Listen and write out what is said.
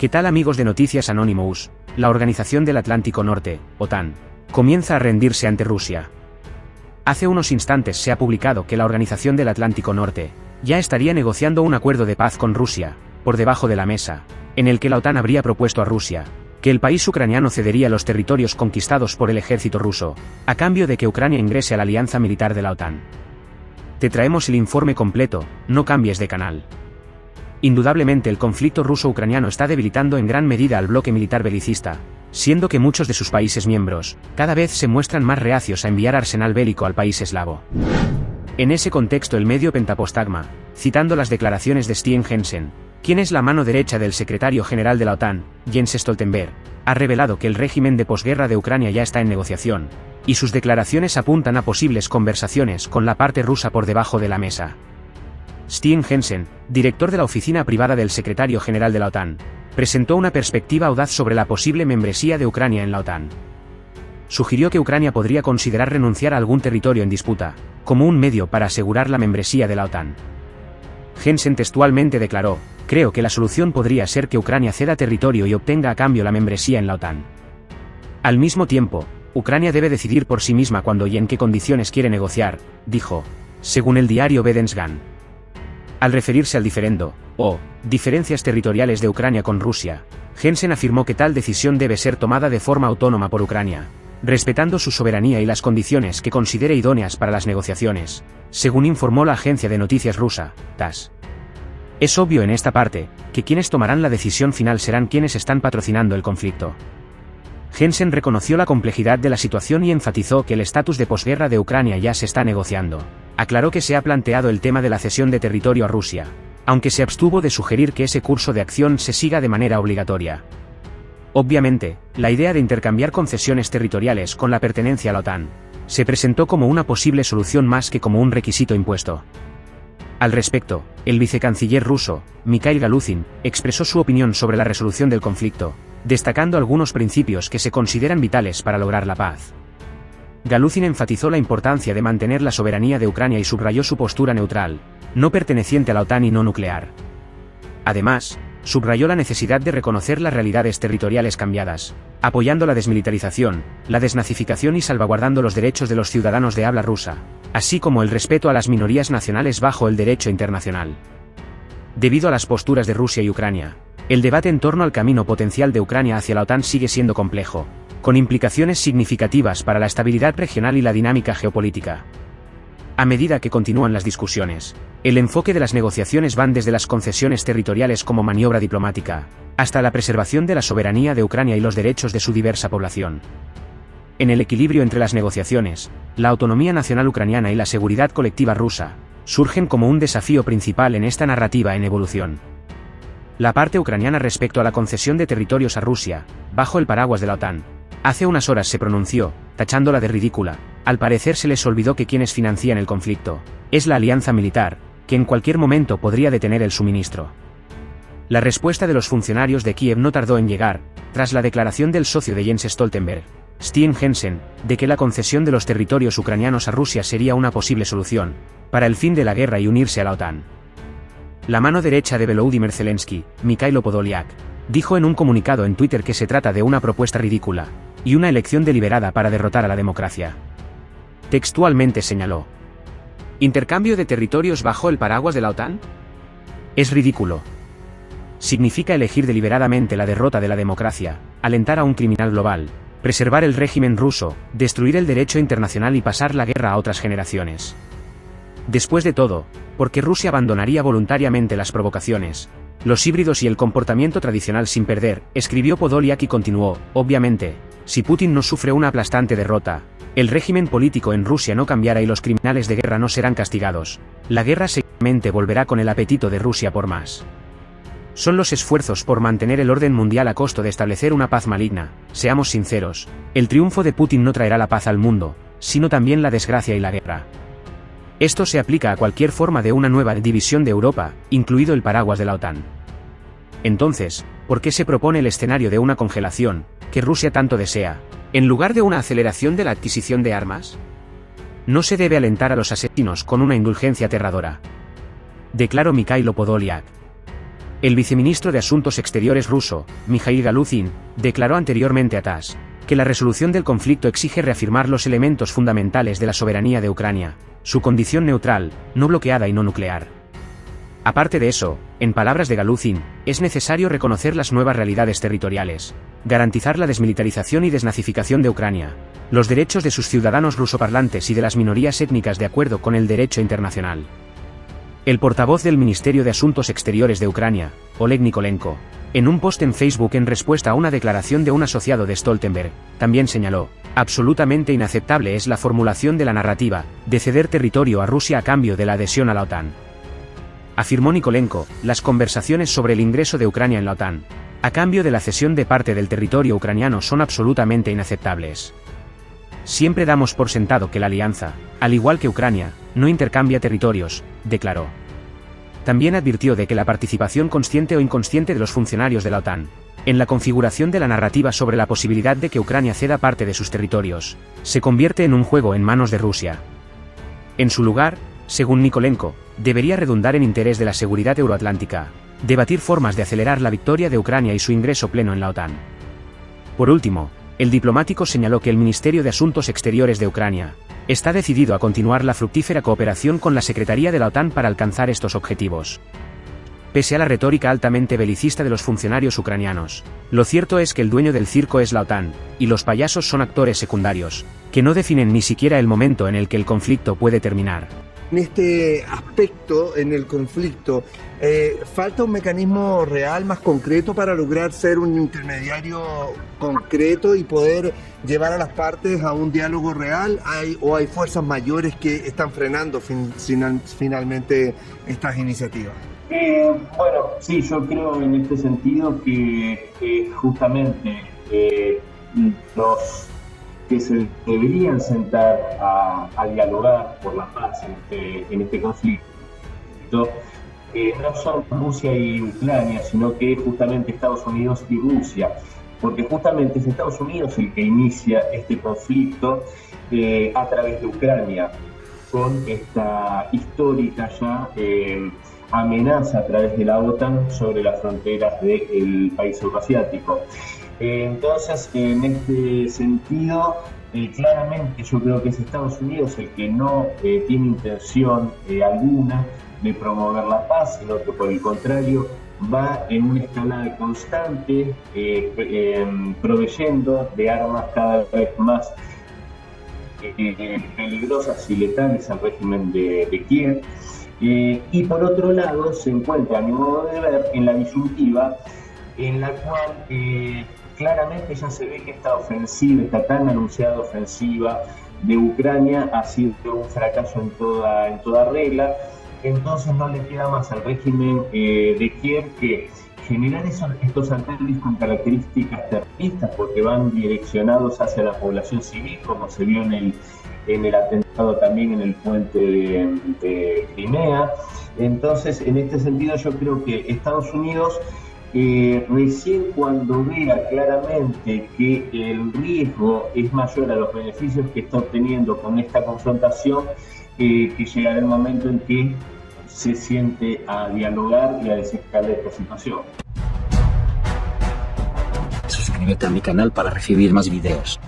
¿Qué tal, amigos de Noticias Anonymous? La Organización del Atlántico Norte, OTAN, comienza a rendirse ante Rusia. Hace unos instantes se ha publicado que la Organización del Atlántico Norte ya estaría negociando un acuerdo de paz con Rusia, por debajo de la mesa, en el que la OTAN habría propuesto a Rusia que el país ucraniano cedería los territorios conquistados por el ejército ruso, a cambio de que Ucrania ingrese a la alianza militar de la OTAN. Te traemos el informe completo, no cambies de canal. Indudablemente el conflicto ruso-ucraniano está debilitando en gran medida al bloque militar belicista, siendo que muchos de sus países miembros cada vez se muestran más reacios a enviar arsenal bélico al país eslavo. En ese contexto, el medio Pentapostagma, citando las declaraciones de Steen Jensen, quien es la mano derecha del secretario general de la OTAN, Jens Stoltenberg, ha revelado que el régimen de posguerra de Ucrania ya está en negociación, y sus declaraciones apuntan a posibles conversaciones con la parte rusa por debajo de la mesa. Steen Jensen, director de la oficina privada del secretario general de la OTAN, presentó una perspectiva audaz sobre la posible membresía de Ucrania en la OTAN. Sugirió que Ucrania podría considerar renunciar a algún territorio en disputa, como un medio para asegurar la membresía de la OTAN. Jensen textualmente declaró: "Creo que la solución podría ser que Ucrania ceda territorio y obtenga a cambio la membresía en la OTAN. Al mismo tiempo, Ucrania debe decidir por sí misma cuándo y en qué condiciones quiere negociar", dijo, según el diario Vedensgan. Al referirse al diferendo, o diferencias territoriales de Ucrania con Rusia, Jensen afirmó que tal decisión debe ser tomada de forma autónoma por Ucrania, respetando su soberanía y las condiciones que considere idóneas para las negociaciones, según informó la agencia de noticias rusa, TASS. Es obvio en esta parte, que quienes tomarán la decisión final serán quienes están patrocinando el conflicto. Jensen reconoció la complejidad de la situación y enfatizó que el estatus de posguerra de Ucrania ya se está negociando. Aclaró que se ha planteado el tema de la cesión de territorio a Rusia, aunque se abstuvo de sugerir que ese curso de acción se siga de manera obligatoria. Obviamente, la idea de intercambiar concesiones territoriales con la pertenencia a la OTAN se presentó como una posible solución más que como un requisito impuesto. Al respecto, el vicecanciller ruso, Mikhail Galuzin, expresó su opinión sobre la resolución del conflicto, destacando algunos principios que se consideran vitales para lograr la paz. Galuzin enfatizó la importancia de mantener la soberanía de Ucrania y subrayó su postura neutral, no perteneciente a la OTAN y no nuclear. Además, subrayó la necesidad de reconocer las realidades territoriales cambiadas, apoyando la desmilitarización, la desnazificación y salvaguardando los derechos de los ciudadanos de habla rusa, así como el respeto a las minorías nacionales bajo el derecho internacional. Debido a las posturas de Rusia y Ucrania, el debate en torno al camino potencial de Ucrania hacia la OTAN sigue siendo complejo, con implicaciones significativas para la estabilidad regional y la dinámica geopolítica. A medida que continúan las discusiones, el enfoque de las negociaciones van desde las concesiones territoriales como maniobra diplomática, hasta la preservación de la soberanía de Ucrania y los derechos de su diversa población. En el equilibrio entre las negociaciones, la autonomía nacional ucraniana y la seguridad colectiva rusa surgen como un desafío principal en esta narrativa en evolución. La parte ucraniana respecto a la concesión de territorios a Rusia, bajo el paraguas de la OTAN, hace unas horas se pronunció, tachándola de ridícula. Al parecer se les olvidó que quienes financian el conflicto es la alianza militar, que en cualquier momento podría detener el suministro. La respuesta de los funcionarios de Kiev no tardó en llegar, tras la declaración del socio de Jens Stoltenberg, Steen Jensen, de que la concesión de los territorios ucranianos a Rusia sería una posible solución para el fin de la guerra y unirse a la OTAN. La mano derecha de Volodymyr Zelensky, Mikhailo Podolyak, dijo en un comunicado en Twitter que se trata de una propuesta ridícula y una elección deliberada para derrotar a la democracia. Textualmente señaló: ¿intercambio de territorios bajo el paraguas de la OTAN? Es ridículo. Significa elegir deliberadamente la derrota de la democracia, alentar a un criminal global, preservar el régimen ruso, destruir el derecho internacional y pasar la guerra a otras generaciones. Después de todo, ¿por qué Rusia abandonaría voluntariamente las provocaciones, los híbridos y el comportamiento tradicional sin perder?, escribió Podolyak y continuó: obviamente, si Putin no sufre una aplastante derrota, el régimen político en Rusia no cambiará y los criminales de guerra no serán castigados, la guerra seguramente volverá con el apetito de Rusia por más. Son los esfuerzos por mantener el orden mundial a costo de establecer una paz maligna. Seamos sinceros, el triunfo de Putin no traerá la paz al mundo, sino también la desgracia y la guerra. Esto se aplica a cualquier forma de una nueva división de Europa, incluido el paraguas de la OTAN. Entonces, ¿por qué se propone el escenario de una congelación, que Rusia tanto desea, en lugar de una aceleración de la adquisición de armas? No se debe alentar a los asesinos con una indulgencia aterradora, declaró Mikhailo Podolyak. El viceministro de Asuntos Exteriores ruso, Mikhail Galuzin, declaró anteriormente a TASS que la resolución del conflicto exige reafirmar los elementos fundamentales de la soberanía de Ucrania, su condición neutral, no bloqueada y no nuclear. Aparte de eso, en palabras de Galuzin, es necesario reconocer las nuevas realidades territoriales, garantizar la desmilitarización y desnazificación de Ucrania, los derechos de sus ciudadanos rusoparlantes y de las minorías étnicas de acuerdo con el derecho internacional. El portavoz del Ministerio de Asuntos Exteriores de Ucrania, Oleg Nikolenko, en un post en Facebook en respuesta a una declaración de un asociado de Stoltenberg, también señaló: absolutamente inaceptable es la formulación de la narrativa de ceder territorio a Rusia a cambio de la adhesión a la OTAN. Afirmó Nikolenko, las conversaciones sobre el ingreso de Ucrania en la OTAN, a cambio de la cesión de parte del territorio ucraniano, son absolutamente inaceptables. Siempre damos por sentado que la alianza, al igual que Ucrania, no intercambia territorios, declaró. También advirtió de que la participación consciente o inconsciente de los funcionarios de la OTAN en la configuración de la narrativa sobre la posibilidad de que Ucrania ceda parte de sus territorios se convierte en un juego en manos de Rusia. En su lugar, según Nikolenko, debería redundar en interés de la seguridad euroatlántica, debatir formas de acelerar la victoria de Ucrania y su ingreso pleno en la OTAN. Por último, el diplomático señaló que el Ministerio de Asuntos Exteriores de Ucrania está decidido a continuar la fructífera cooperación con la Secretaría de la OTAN para alcanzar estos objetivos. Pese a la retórica altamente belicista de los funcionarios ucranianos, lo cierto es que el dueño del circo es la OTAN, y los payasos son actores secundarios, que no definen ni siquiera el momento en el que el conflicto puede terminar. En este aspecto, en el conflicto, falta un mecanismo real más concreto para lograr ser un intermediario concreto y poder llevar a las partes a un diálogo real. ¿Hay fuerzas mayores que están frenando finalmente estas iniciativas? Bueno, sí, yo creo en este sentido que justamente los que se deberían sentar a dialogar por la paz en este conflicto no son Rusia y Ucrania, sino que justamente Estados Unidos y Rusia, porque justamente es Estados Unidos el que inicia este conflicto a través de Ucrania, con esta histórica ya amenaza a través de la OTAN sobre las fronteras del país euroasiático. Entonces, en este sentido, claramente yo creo que es Estados Unidos el que no tiene intención alguna de promover la paz, sino que por el contrario va en una escalada constante, proveyendo de armas cada vez más peligrosas y letales al régimen de Kiev. Y por otro lado se encuentra, a mi modo de ver, en la disyuntiva en la cual claramente ya se ve que esta ofensiva, esta tan anunciada ofensiva de Ucrania ha sido un fracaso en toda regla. Entonces no le queda más al régimen de Kiev que generar estos ataques con características terroristas, porque van direccionados hacia la población civil, como se vio en el atentado también en el puente de Crimea. Entonces, en este sentido, yo creo que Estados Unidos, recién cuando vea claramente que el riesgo es mayor a los beneficios que está obteniendo con esta confrontación, que llegará el momento en que se siente a dialogar y a desescalar esta situación. Suscríbete a mi canal para recibir más videos.